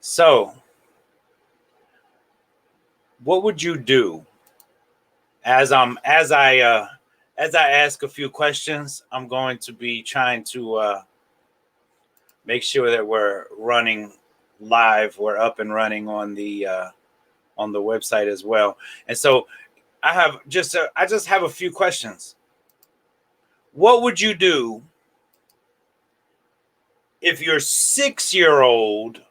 So, what would you do as I ask a few questions? I'm going to be trying to make sure that we're running live. We're up and running on the website as well. And so, I just have a few questions. What would you do if your 6-year-old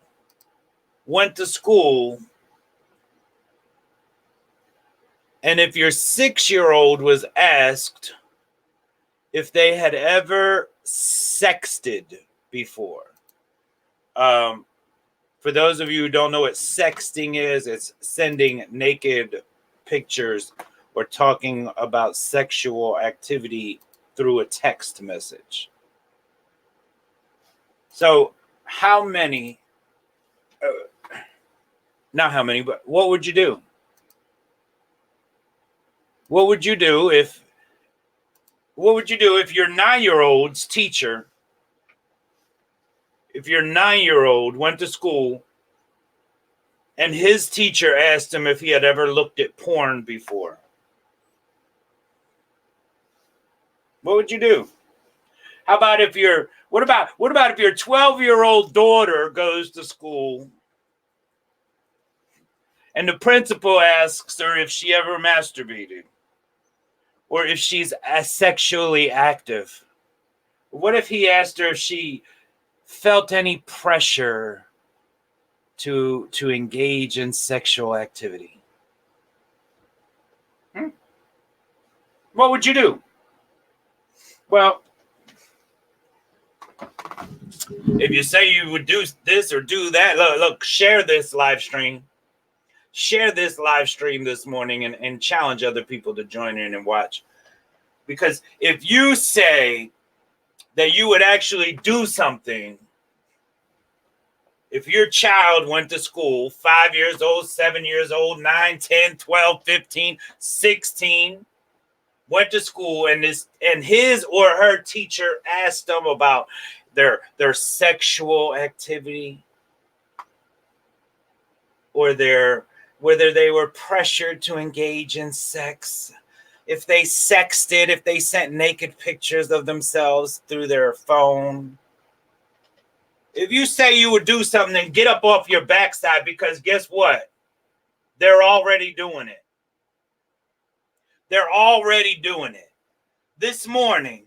went to school, and if your 6-year-old was asked if they had ever sexted before? For those of you who don't know what sexting is, it's sending naked pictures or talking about sexual activity through a text message. So, how many? Not how many, but what would you do? What would you do if your 9-year-old's teacher, if your 9-year-old went to school and his teacher asked him if he had ever looked at porn before? What would you do? How about if what about if your 12-year-old daughter goes to school and the principal asks her if she ever masturbated or if she's sexually active? What if he asked her if she felt any pressure to engage in sexual activity? What would you do? Well, if you say you would do this or do that, look, share this live stream. Share this live stream this morning and challenge other people to join in and watch. Because if you say that you would actually do something, if your child went to school, 5 years old, 7 years old, 9, 10, 12, 15, 16, went to school and his or her teacher asked them about their sexual activity or whether they were pressured to engage in sex, if they sexted, if they sent naked pictures of themselves through their phone. If you say you would do something, then get up off your backside, because guess what? They're already doing it. They're already doing it. This morning,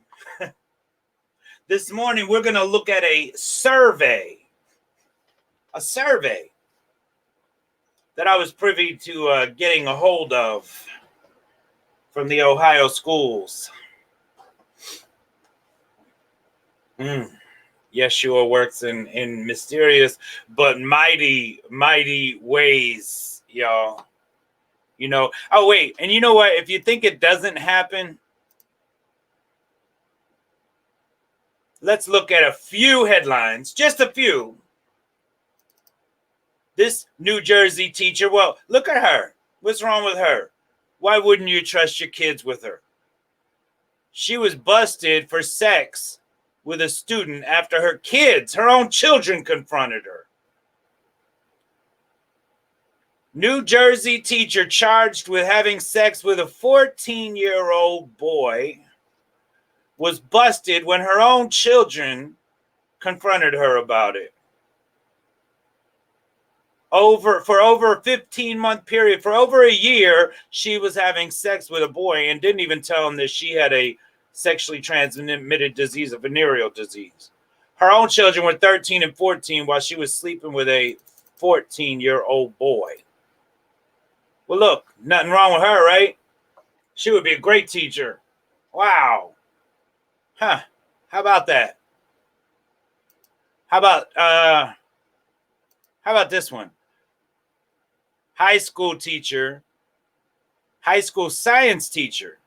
we're going to look at a survey that I was privy to getting a hold of from the Ohio schools. Yeshua works in mysterious but mighty ways, y'all. Oh wait, and you know what? If you think it doesn't happen, let's look at a few headlines, just a few. This New Jersey teacher, well, look at her. What's wrong with her? Why wouldn't you trust your kids with her? She was busted for sex with a student after her own children, confronted her. New Jersey teacher charged with having sex with a 14-year-old boy was busted when her own children confronted her about it. For over a 15-month period, for over a year, she was having sex with a boy and didn't even tell him that she had a sexually transmitted disease, a venereal disease. Her own children were 13 and 14 while she was sleeping with a 14-year-old boy. Well, look, nothing wrong with her, right? She would be a great teacher. Wow. Huh. How about that? How about this one? High school science teacher.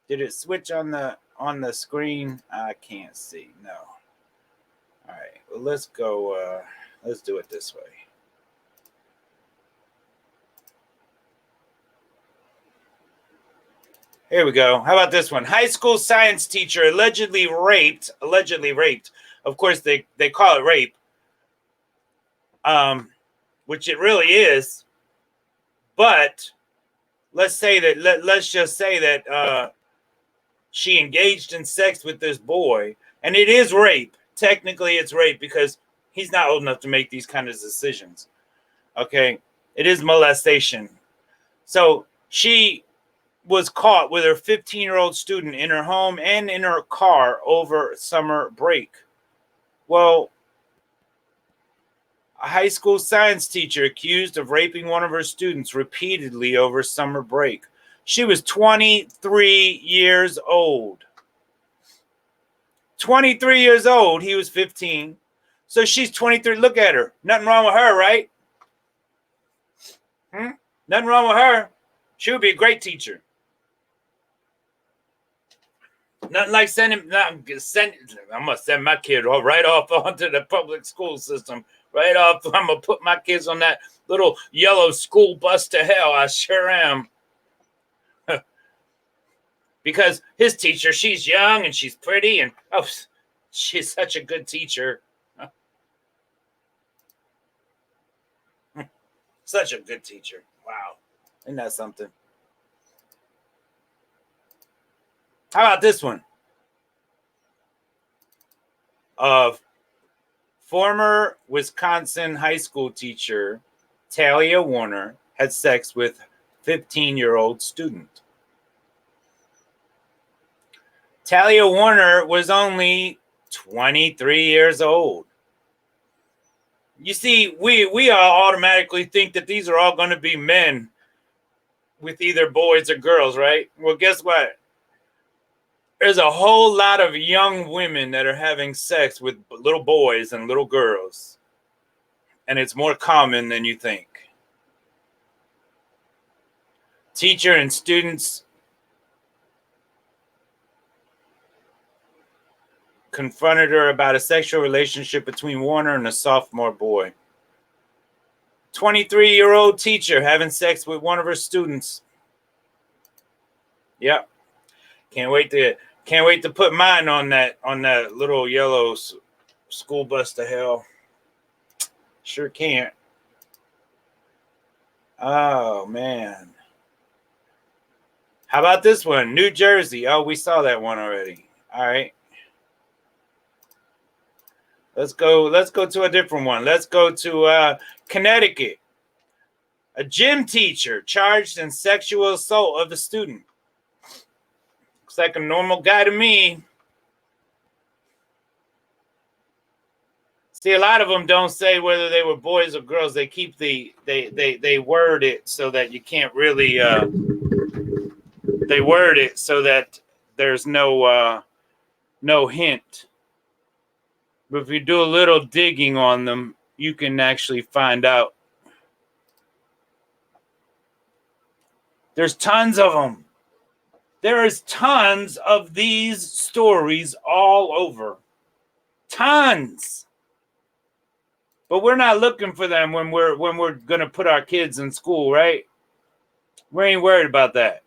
Did it switch on the screen? I can't see. No. All right. Well, let's go. Let's do it this way. Here we go. How about this one? High school science teacher allegedly raped. Of course, they call it rape. which it really is. But let's say that let's just say that she engaged in sex with this boy, and it is rape. Technically, it's rape because he's not old enough to make these kind of decisions. Okay, it is molestation. So she was caught with her 15-year-old student in her home and in her car over summer break. Well, a high school science teacher accused of raping one of her students repeatedly over summer break. She was 23 years old. 23 years old. He was 15. So she's 23. Look at her. Nothing wrong with her, right? Nothing wrong with her. She would be a great teacher. Nothing like I'm going to send my kid right off onto the public school system. Right off. I'm going to put my kids on that little yellow school bus to hell. I sure am. Because his teacher, she's young and she's pretty and she's such a good teacher. Such a good teacher. Wow. Isn't that something? How about this one? Former Wisconsin high school teacher Talia Warner had sex with 15-year-old student. Talia Warner was only 23 years old. You see, we all automatically think that these are all going to be men with either boys or girls, right? Well, guess what? There's a whole lot of young women that are having sex with little boys and little girls. And it's more common than you think. Teacher and students confronted her about a sexual relationship between Warner and a sophomore boy. 23-year-old teacher having sex with one of her students. Yep. Can't wait to put mine on that little yellow school bus to hell. Sure can't. Oh man. How about this one? New Jersey. Oh, we saw that one already. All right. Let's go to a different one. Let's go to Connecticut. A gym teacher charged in sexual assault of a student. Looks like a normal guy to me. See, a lot of them don't say whether they were boys or girls. They keep they word it so that you can't really they word it so that there's no hint. But if you do a little digging on them, you can actually find out. There's tons of them. There is tons of these stories all over. Tons. But we're not looking for them when we're going to put our kids in school, right? We ain't worried about that.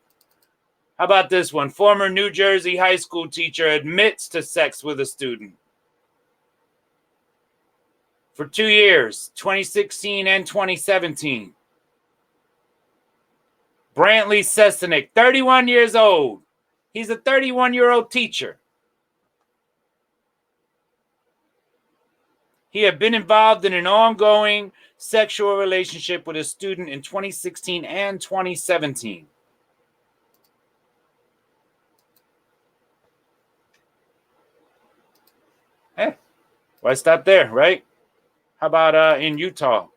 How about this one? Former New Jersey high school teacher admits to sex with a student. For 2 years, 2016 and 2017. Brantley Sesenick, 31 years old. He's a 31-year-old teacher. He had been involved in an ongoing sexual relationship with a student in 2016 and 2017. Hey, why stop there, right? How about in Utah?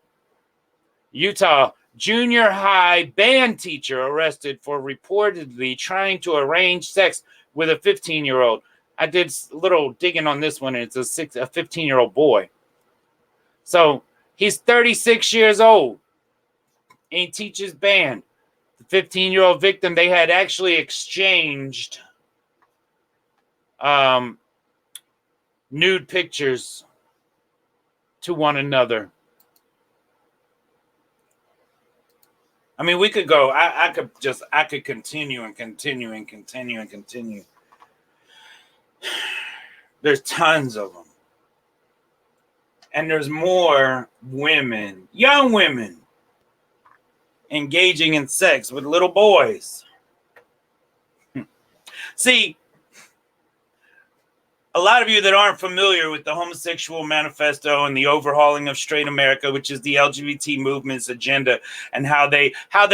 Utah, junior high band teacher arrested for reportedly trying to arrange sex with a 15-year-old. I did a little digging on this one, and it's a 15-year-old boy. So he's 36 years old, and he teaches band. The 15-year-old victim, they had actually exchanged nude pictures to one another. I mean, we could go. I could continue and continue and continue and continue. There's tons of them. And there's more women, young women, engaging in sex with little boys. See, a lot of you that aren't familiar with the Homosexual Manifesto and the overhauling of straight America, which is the LGBT movement's agenda, and how they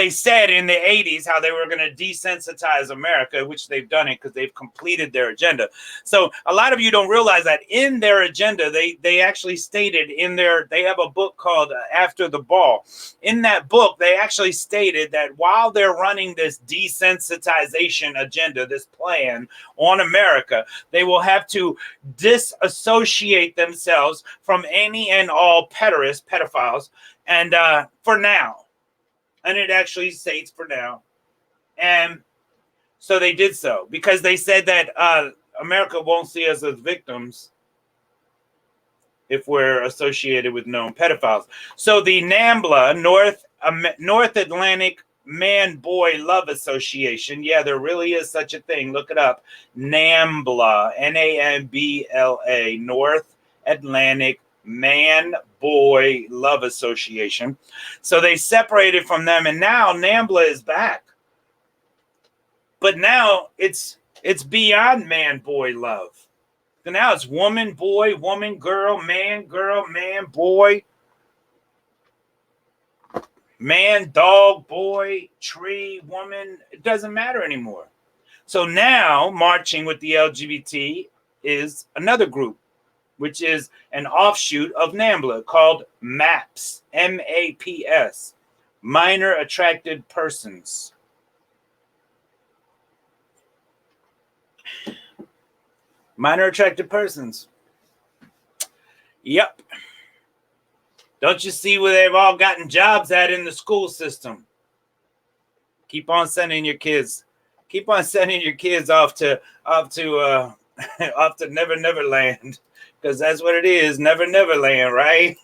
said in the 80s how they were going to desensitize America, which they've done it because they've completed their agenda. So a lot of you don't realize that in their agenda, they actually stated they have a book called After the Ball. In that book, they actually stated that while they're running this desensitization agenda, this plan on America, they will have to disassociate themselves from any and all pedophiles, and for now, and it actually states for now. And so they did so because they said that America won't see us as victims if we're associated with known pedophiles. So the NAMBLA, North Atlantic Man-Boy Love Association. Yeah, there really is such a thing. Look it up. NAMBLA, N-A-M-B-L-A, North Atlantic Man-Boy Love Association. So they separated from them, and now NAMBLA is back. But now it's beyond man-boy love. So now it's woman, boy, woman, girl, man, boy. Man, dog, boy, tree, woman, it doesn't matter anymore. So now marching with the LGBT is another group, which is an offshoot of NAMBLA called MAPS, M-A-P-S, Minor Attracted Persons. Minor Attracted Persons. Yep. Don't you see where they've all gotten jobs at in the school system? Keep on sending your kids. Keep on sending your kids off to Never Never Land, because that's what it is, Never Never Land, right?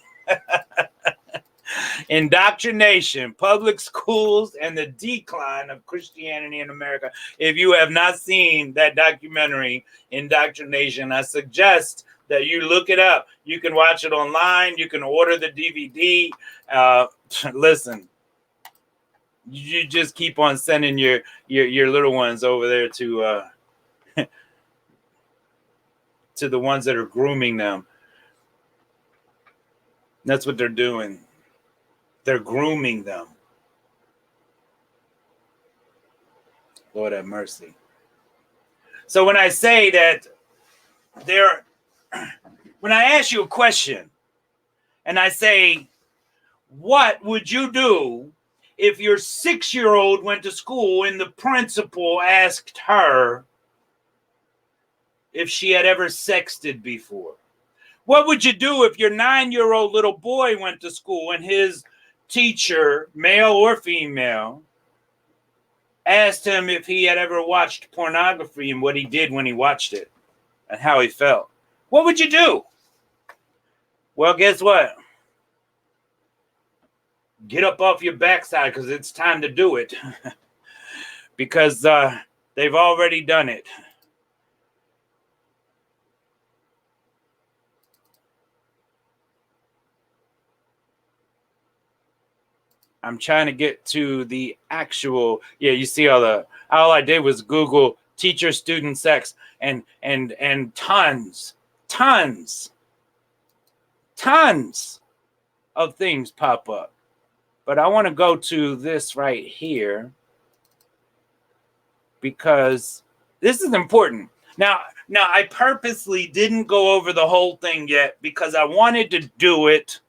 Indoctrination, public schools, and the decline of Christianity in America. If you have not seen that documentary, Indoctrination, I suggest that you look it up. You can watch it online. You can order the DVD. Listen, you just keep on sending your little ones over there to to the ones that are grooming them. That's what they're doing. They're grooming them. Lord have mercy. So when I say that when I ask you a question and I say, what would you do if your 6-year-old went to school and the principal asked her if she had ever sexted before? What would you do if your 9-year-old little boy went to school and his teacher, male or female, asked him if he had ever watched pornography and what he did when he watched it and how he felt? What would you do? Well, guess what? Get up off your backside, because it's time to do it. Because they've already done it. I'm trying to get to the actual. Yeah, you see all I did was Google teacher student sex, and tons of things pop up. But I want to go to this right here because this is important. Now I purposely didn't go over the whole thing yet because I wanted to do it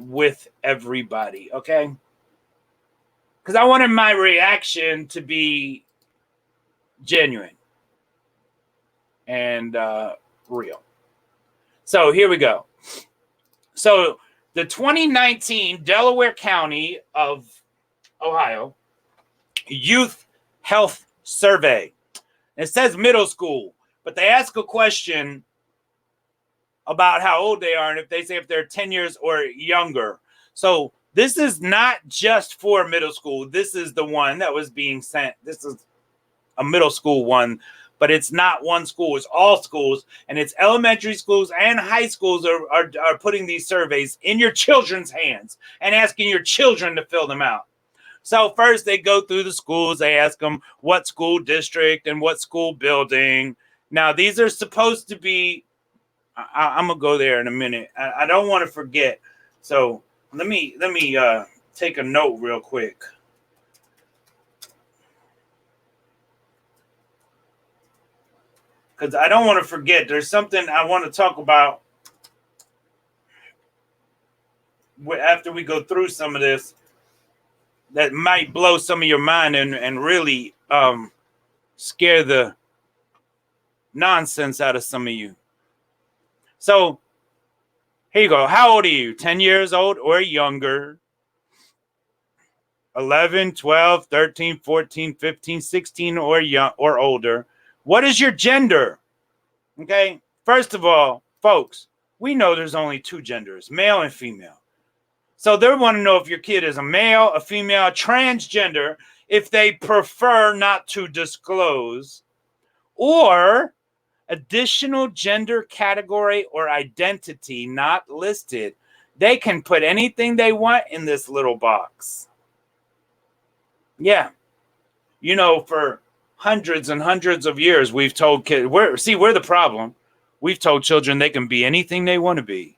with everybody, okay? Because I wanted my reaction to be genuine and real. So here we go. So the 2019 Delaware County of Ohio Youth Health Survey. It says middle school, but they ask a question about how old they are, and if they say if they're 10 years or younger. So this is not just for middle school. This is the one that was being sent. This is a middle school one, but it's not one school, it's all schools, and it's elementary schools and high schools are putting these surveys in your children's hands and asking your children to fill them out. So first they go through the schools, they ask them what school district and what school building. Now these are supposed to be, I'm gonna go there in a minute. I don't want to forget. So let me take a note real quick. Because I don't want to forget. There's something I want to talk about after we go through some of this that might blow some of your mind and really scare the nonsense out of some of you. So here you go. How old are you? 10 years old or younger? 11, 12, 13, 14, 15, 16 or young or older. What is your gender? Okay. First of all, folks, we know there's only two genders, male and female. So they want to know if your kid is a male, a female, transgender, if they prefer not to disclose, or additional gender category or identity not listed. They can put anything they want in this little box. Yeah. You know, for hundreds and hundreds of years, we've told kids, we're the problem. We've told children they can be anything they want to be.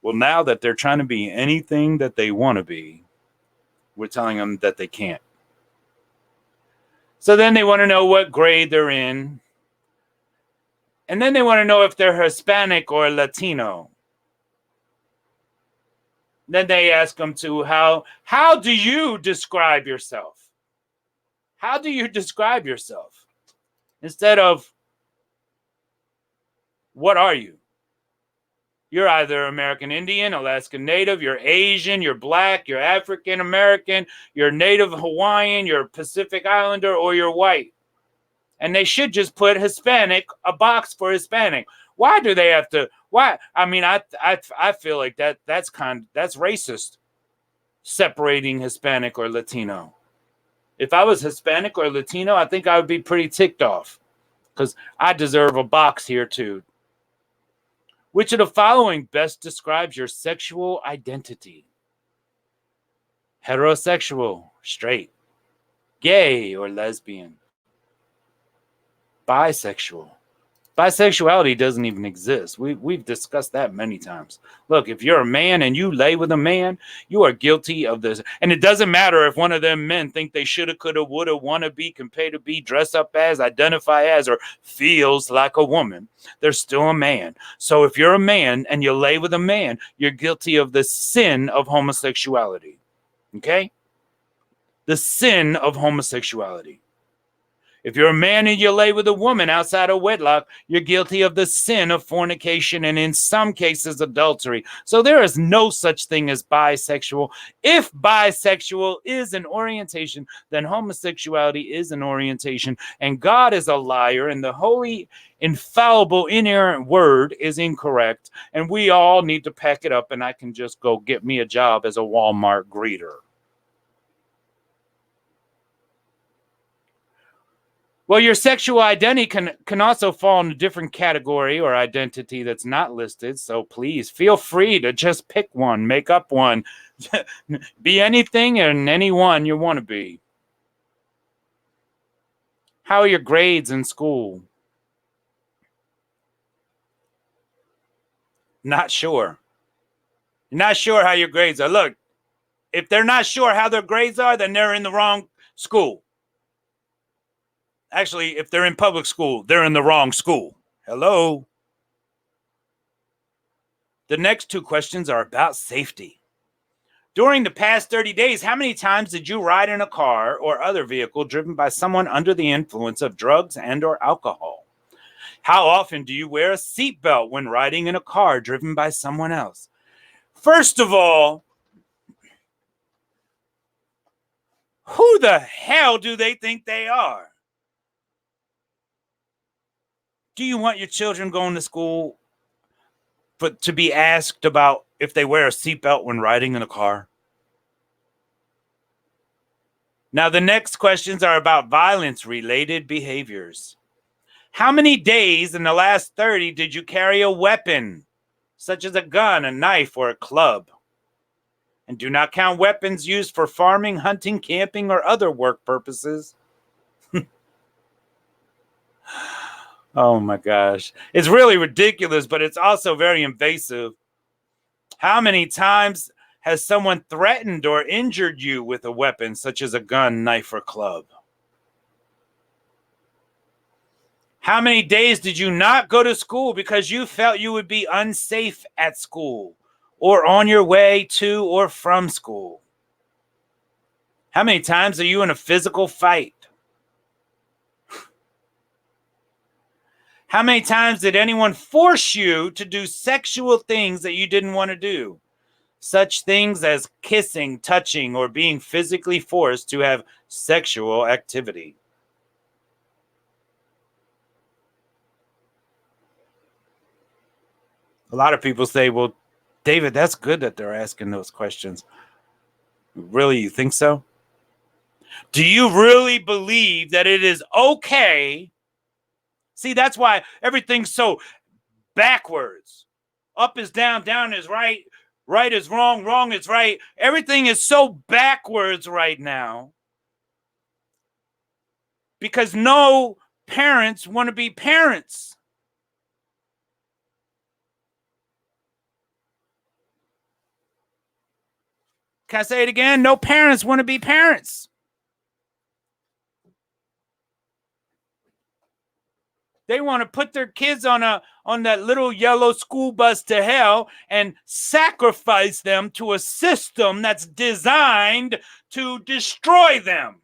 Well, now that they're trying to be anything that they want to be, we're telling them that they can't. So then they want to know what grade they're in. And then they want to know if they're Hispanic or Latino. Then they ask them to how do you describe yourself? How do you describe yourself? Instead of, what are you? You're either American Indian, Alaskan Native, you're Asian, you're Black, you're African American, you're Native Hawaiian, you're Pacific Islander, or you're white. And they should just put Hispanic, a box for Hispanic. Why do they have to? Why? I mean, I feel like that's racist, separating Hispanic or Latino. If I was Hispanic or Latino, I think I would be pretty ticked off because I deserve a box here too. Which of the following best describes your sexual identity? Heterosexual, straight, gay or lesbian, bisexual. Bisexuality doesn't even exist. We've discussed that many times. Look, if you're a man and you lay with a man, you are guilty of this. And it doesn't matter if one of them men think they shoulda, coulda, woulda, wanna be, can pay to be, dress up as, identify as, or feels like a woman. They're still a man. So if you're a man and you lay with a man, you're guilty of the sin of homosexuality. Okay? The sin of homosexuality. If you're a man and you lay with a woman outside of wedlock, you're guilty of the sin of fornication and in some cases adultery. So there is no such thing as bisexual. If bisexual is an orientation, then homosexuality is an orientation. And God is a liar and the holy, infallible, inerrant word is incorrect. And we all need to pack it up and I can just go get me a job as a Walmart greeter. Well, your sexual identity can also fall in a different category or identity that's not listed. So please feel free to just pick one, make up one, be anything and anyone you want to be. How are your grades in school? Not sure. Not sure how your grades are. Look, if they're not sure how their grades are, then they're in the wrong school. Actually, if they're in public school, they're in the wrong school. Hello. The next two questions are about safety. During the past 30 days, how many times did you ride in a car or other vehicle driven by someone under the influence of drugs and or alcohol? How often do you wear a seatbelt when riding in a car driven by someone else? First of all, who the hell do they think they are? Do you want your children going to school to be asked about if they wear a seatbelt when riding in a car? Now, the next questions are about violence-related behaviors. How many days in the last 30 did you carry a weapon, such as a gun, a knife, or a club? And do not count weapons used for farming, hunting, camping, or other work purposes. Oh my gosh. It's really ridiculous, but it's also very invasive. How many times has someone threatened or injured you with a weapon, such as a gun, knife, or club? How many days did you not go to school because you felt you would be unsafe at school or on your way to or from school? How many times are you in a physical fight? How many times did anyone force you to do sexual things that you didn't want to do? Such things as kissing, touching, or being physically forced to have sexual activity. A lot of people say, well, David, that's good that they're asking those questions. Really, you think so? Do you really believe that it is okay? See, that's why everything's so backwards. Up is down, down is right, right is wrong, wrong is right. Everything is so backwards right now because no parents want to be parents. Can I say it again? No parents want to be parents. They want to put their kids on that little yellow school bus to hell and sacrifice them to a system that's designed to destroy them.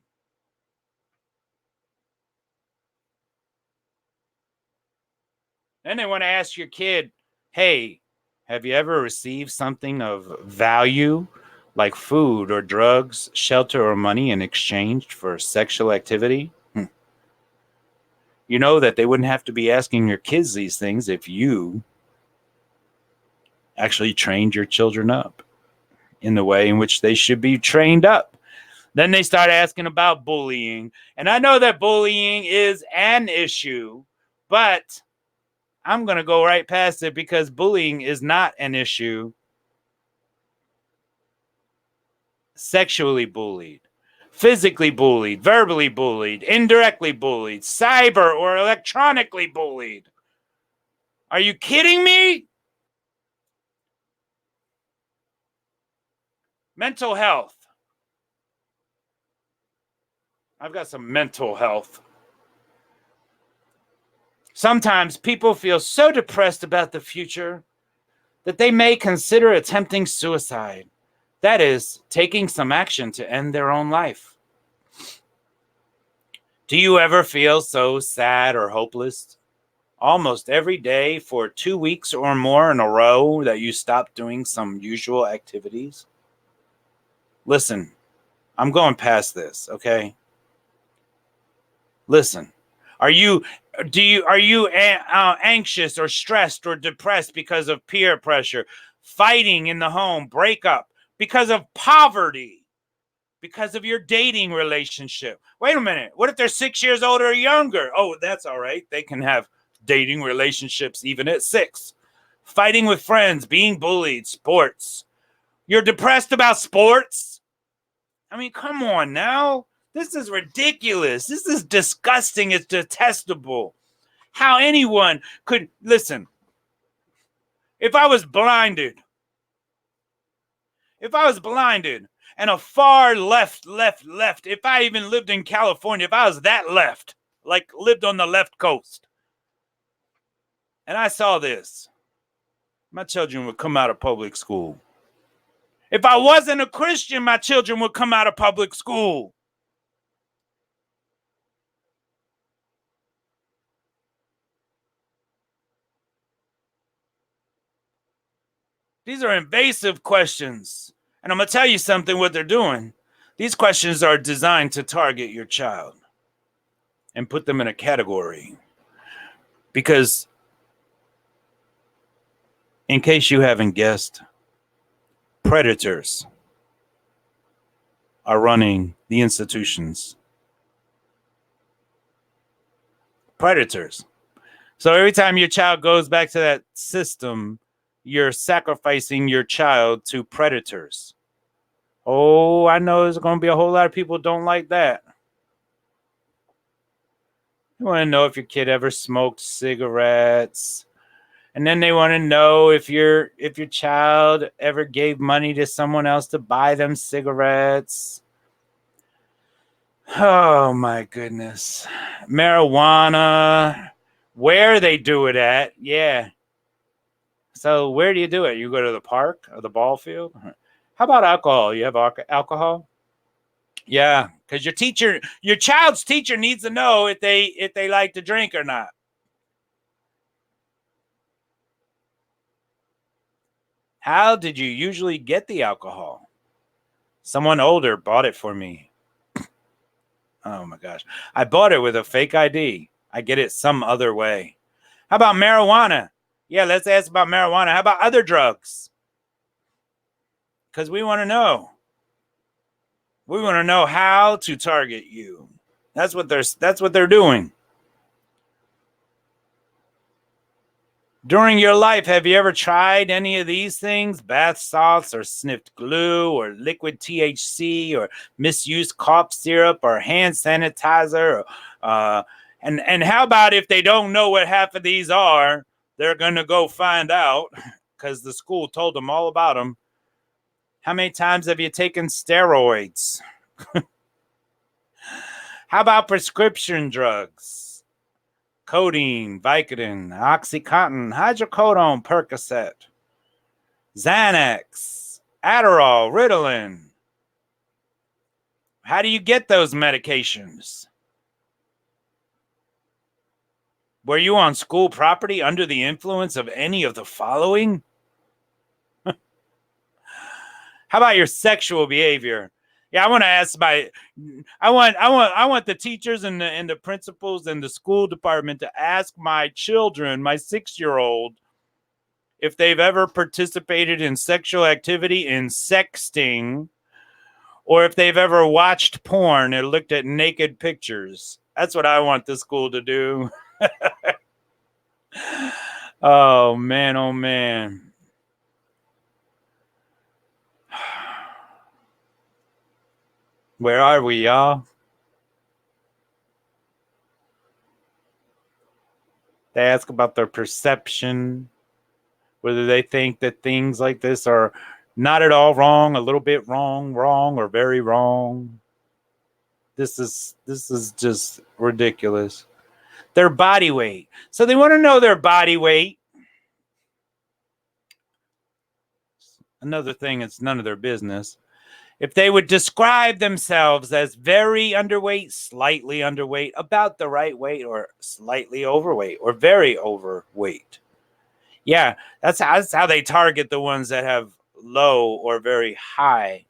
Then they want to ask your kid, hey, have you ever received something of value like food or drugs, shelter, or money in exchange for sexual activity? You know that they wouldn't have to be asking your kids these things if you actually trained your children up in the way in which they should be trained up. Then they start asking about bullying. And I know that bullying is an issue, but I'm going to go right past it because bullying is not an issue. Sexually bullied, physically bullied, verbally bullied, indirectly bullied, cyber or electronically bullied. Are you kidding me? Mental health. I've got some mental health. Sometimes people feel so depressed about the future that they may consider attempting suicide. That is, taking some action to end their own life. Do you ever feel so sad or hopeless almost every day for 2 weeks or more in a row that you stop doing some usual activities? Listen, I'm going past this, okay? Listen, are you anxious or stressed or depressed because of peer pressure, fighting in the home, breakup, because of poverty, because of your dating relationship? Wait a minute. What if they're 6 years older or younger? Oh, that's all right. They can have dating relationships even at 6. Fighting with friends, being bullied, sports. You're depressed about sports? I mean, come on now. This is ridiculous. This is disgusting. It's detestable. How anyone could listen. If I was blinded and a far left, if I even lived in California, if I was that left, like lived on the left coast, and I saw this, my children would come out of public school. If I wasn't a Christian, my children would come out of public school. These are invasive questions. And I'm going to tell you something, what they're doing. These questions are designed to target your child and put them in a category. Because, in case you haven't guessed, predators are running the institutions. Predators. So every time your child goes back to that system, you're sacrificing your child to predators. Oh, I know there's going to be a whole lot of people who don't like that. You want to know if your kid ever smoked cigarettes. And then they want to know if your child ever gave money to someone else to buy them cigarettes. Oh my goodness. Marijuana. Where they do it at. Yeah. So where do you do it? You go to the park or the ball field? How about alcohol? You have alcohol? Yeah, because your child's teacher needs to know if they like to drink or not. How did you usually get the alcohol? Someone older bought it for me. Oh my gosh. I bought it with a fake ID. I get it some other way. How about marijuana? Yeah, let's ask about marijuana. How about other drugs? Because we want to know. We want to know how to target you. That's what they're doing. During your life, have you ever tried any of these things? Bath salts or sniffed glue or liquid THC or misused cough syrup or hand sanitizer? And how about if they don't know what half of these are, they're going to go find out because the school told them all about them. How many times have you taken steroids? How about prescription drugs? Codeine, Vicodin, Oxycontin, hydrocodone, Percocet, Xanax, Adderall, Ritalin. How do you get those medications? Were you on school property under the influence of any of the following? How about your sexual behavior? Yeah, I want to ask I want the teachers and the principals and the school department to ask my children, my 6-year-old, if they've ever participated in sexual activity in sexting, or if they've ever watched porn or looked at naked pictures. That's what I want the school to do. Oh man, oh man. Where are we, y'all? They ask about their perception, whether they think that things like this are not at all wrong, a little bit wrong, or very wrong. This is just ridiculous. Their body weight. So they want to know their body weight. Another thing, it's none of their business. If they would describe themselves as very underweight, slightly underweight, about the right weight, or slightly overweight, or very overweight. Yeah, that's how they target the ones that have low or very high,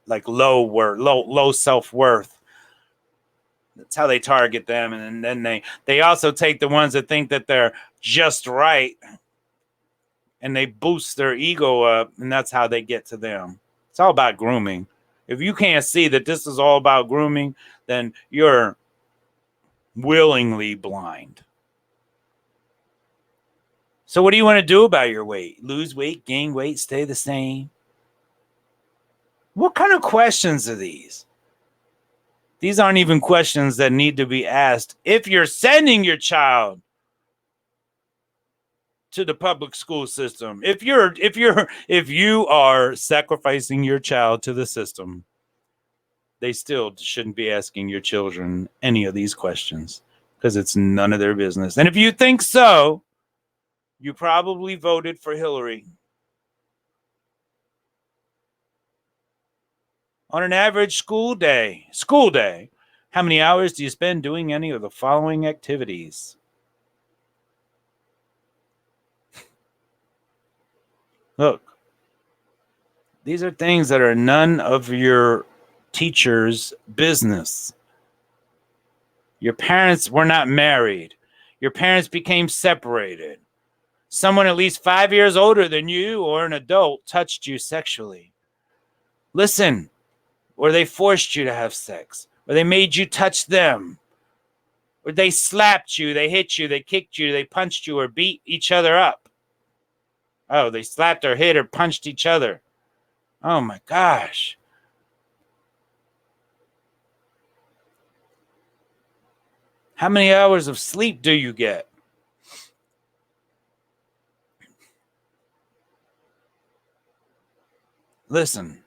like low self-worth. That's how they target them. And then they also take the ones that think that they're just right, and they boost their ego up, and that's how they get to them. It's all about grooming. If you can't see that this is all about grooming, then you're willingly blind. So what do you want to do about your weight? Lose weight, gain weight, stay the same? What kind of questions are these? These aren't even questions that need to be asked if you're sending your child to the public school system. If you are sacrificing your child to the system, they still shouldn't be asking your children any of these questions because it's none of their business. And if you think so, you probably voted for Hillary. On an average school day, how many hours do you spend doing any of the following activities? Look, these are things that are none of your teacher's business. Your parents were not married. Your parents became separated. Someone at least 5 years older than you or an adult touched you sexually. Listen, or they forced you to have sex, or they made you touch them, or they slapped you, they hit you, they kicked you, they punched you, or beat each other up. Oh, they slapped or hit or punched each other. Oh my gosh. How many hours of sleep do you get? Listen.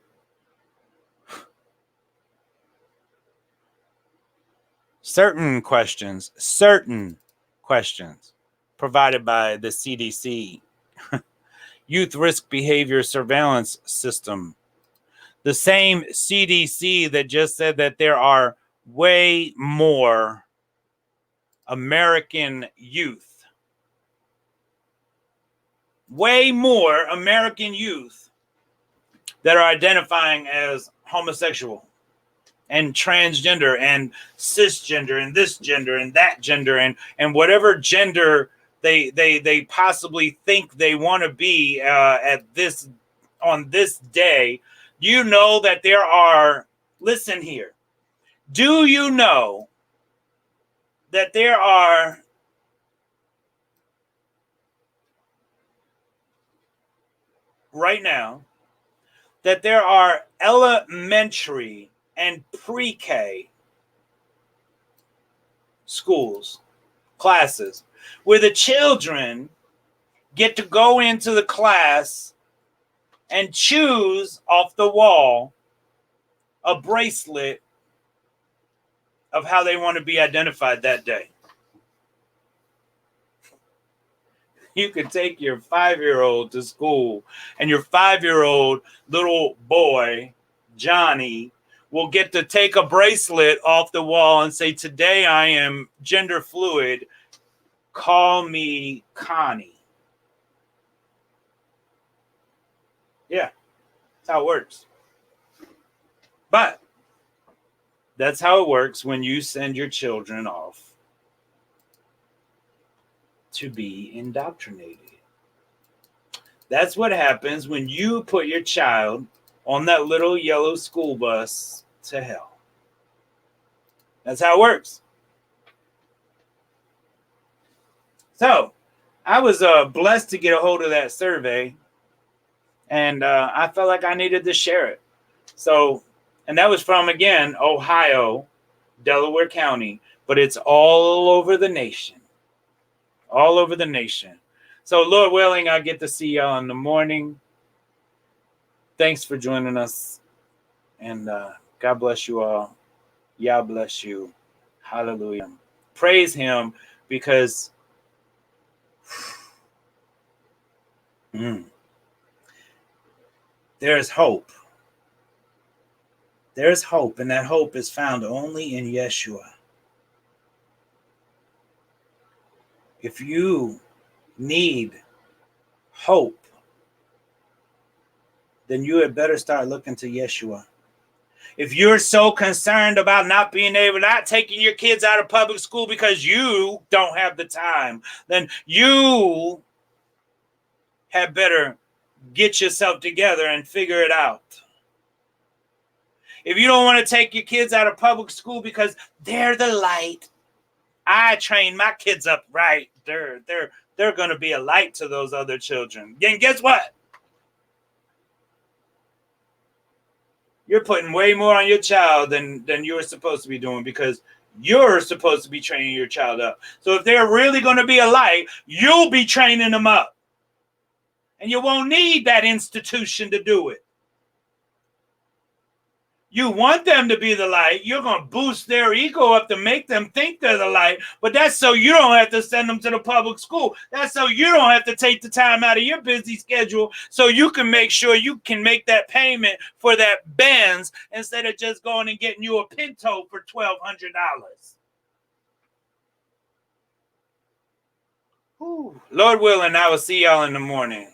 Certain questions provided by the CDC, Youth Risk Behavior Surveillance System. The same CDC that just said that there are way more American youth, that are identifying as homosexual and transgender and cisgender and this gender and that gender and whatever gender they possibly think they want to be on this day. You know that there are, listen here, do you know that there are right now that there are elementary and pre-K schools, classes, where the children get to go into the class and choose off the wall a bracelet of how they want to be identified that day. You could take your 5-year-old to school, and your 5-year-old little boy, Johnny, will get to take a bracelet off the wall and say, today I am gender fluid. Call me Connie. Yeah, that's how it works. But that's how it works when you send your children off to be indoctrinated. That's what happens when you put your child on that little yellow school bus to hell. That's how it works. So I was blessed to get a hold of that survey, and I felt like I needed to share it. So, and that was from, again, Ohio, Delaware County, but it's all over the nation. All over the nation. So, Lord willing, I get to see y'all in the morning. Thanks for joining us. And God bless you all. Yah bless you. Hallelujah. Praise him because there is hope. There is hope, and that hope is found only in Yeshua. If you need hope, then you had better start looking to Yeshua. If you're so concerned about not taking your kids out of public school because you don't have the time, then you had better get yourself together and figure it out. If you don't want to take your kids out of public school because they're the light, I train my kids up right. They're going to be a light to those other children. And guess what? You're putting way more on your child than you're supposed to be doing, because you're supposed to be training your child up. So if they're really going to be a light, you'll be training them up. And you won't need that institution to do it. You want them to be the light. You're going to boost their ego up to make them think they're the light. But that's so you don't have to send them to the public school. That's so you don't have to take the time out of your busy schedule so you can make sure you can make that payment for that Benz instead of just going and getting you a Pinto for $1,200. Lord willing, I will see y'all in the morning.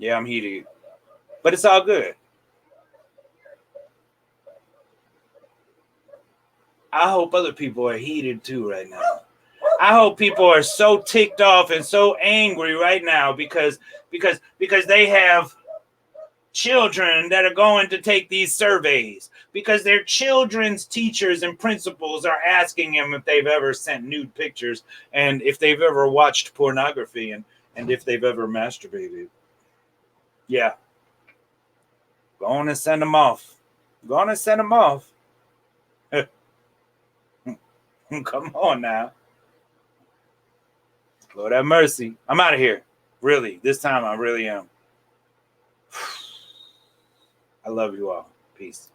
Yeah, I'm heated. But it's all good. I hope other people are heated too right now. I hope people are so ticked off and so angry right now because they have children that are going to take these surveys, because their children's teachers and principals are asking them if they've ever sent nude pictures and if they've ever watched pornography and if they've ever masturbated. Yeah. Go on and send them off. Go on and send them off. Come on now. Lord have mercy. I'm out of here. Really. This time I really am. I love you all. Peace.